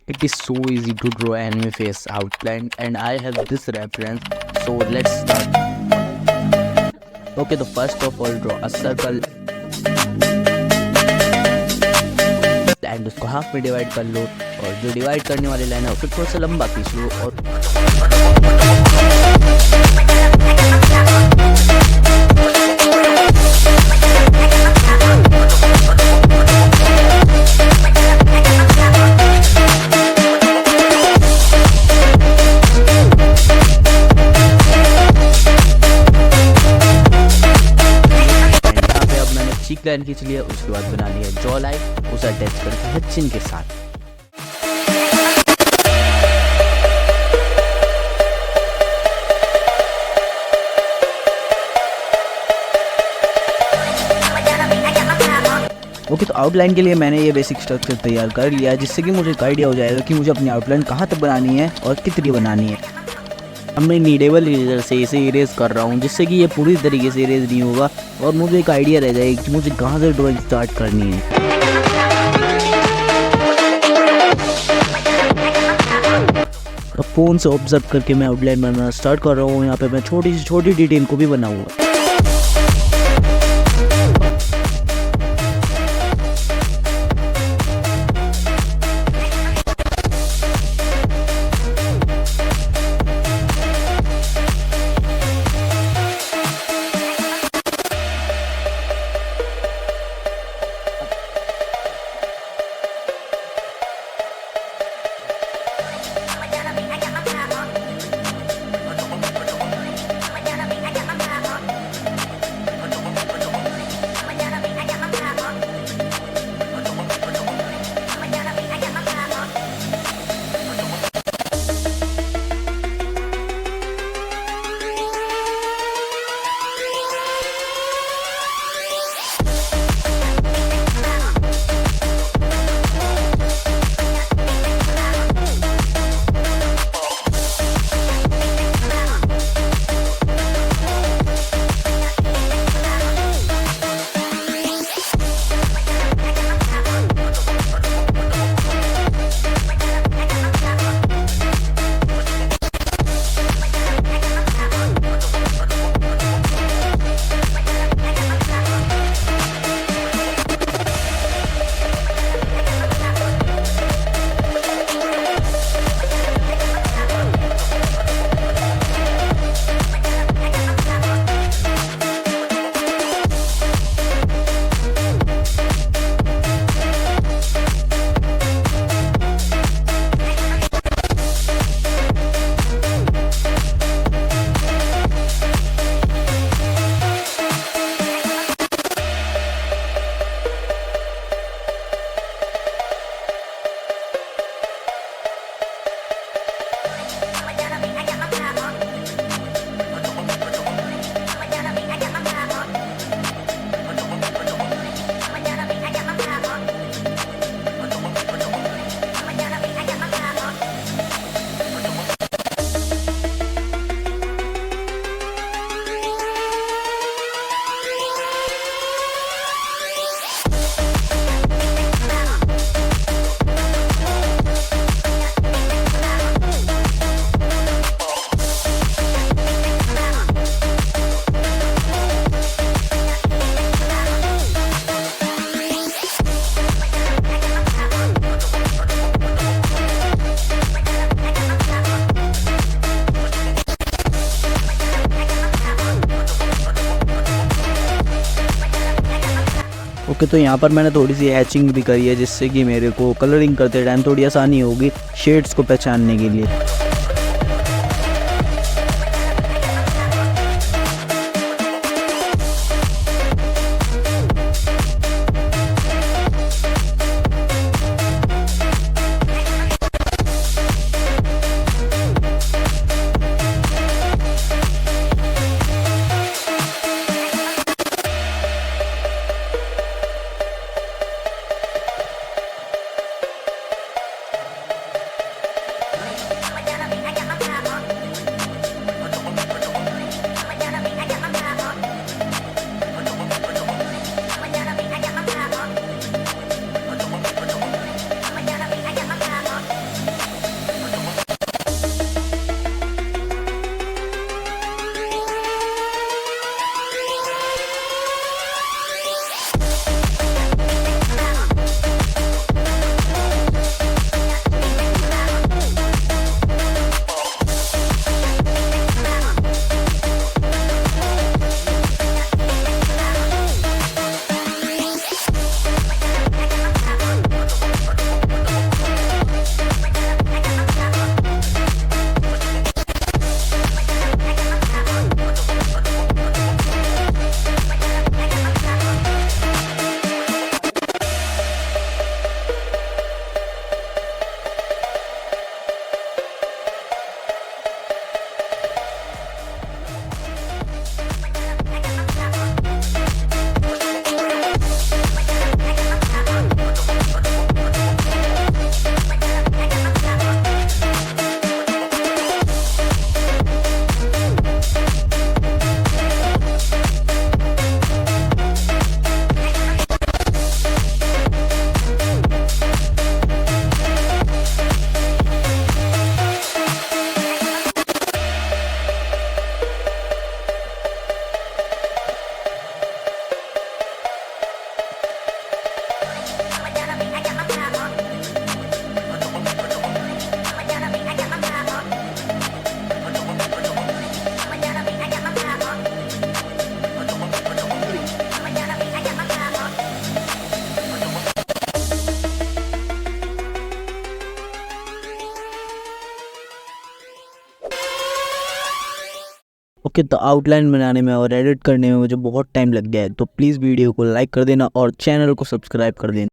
It is so easy to draw anime face outline and I have this reference, so let's start. Okay, the first of all draw a circle and उसको half में divide कर लो और जो divide करने वाली line है उसे थोड़ा सा लंबा खींच लो और चीक लाइन खींच लिया। उसके बाद बना लिया जॉ लाइन, उसे अटैच करके है चिन के साथ। ओके, तो आउटलाइन के लिए मैंने ये बेसिक स्ट्रक्चर तैयार कर लिया, जिससे कि मुझे एक आइडिया हो जाएगा कि मुझे अपनी आउटलाइन कहाँ तक बनानी है और कितनी बनानी है। अब मैं नीडेबल इरेजर से इसे इरेज कर रहा हूँ, जिससे कि ये पूरी तरीके से इरेज नहीं होगा और मुझे एक आइडिया रह जाएगा कि मुझे कहाँ से ड्राइंग स्टार्ट करनी है। अब फ़ोन से ऑब्जर्व करके मैं आउटलाइन बनाना स्टार्ट कर रहा हूँ। यहाँ पे मैं छोटी से छोटी डिटेल को भी बनाऊँगा। ओके, तो यहाँ पर मैंने थोड़ी सी हैचिंग भी करी है, जिससे कि मेरे को कलरिंग करते टाइम थोड़ी आसानी होगी शेड्स को पहचानने के लिए। ओके, तो आउटलाइन बनाने में और एडिट करने में मुझे बहुत टाइम लग गया है, तो प्लीज़ वीडियो को लाइक कर देना और चैनल को सब्सक्राइब कर देना।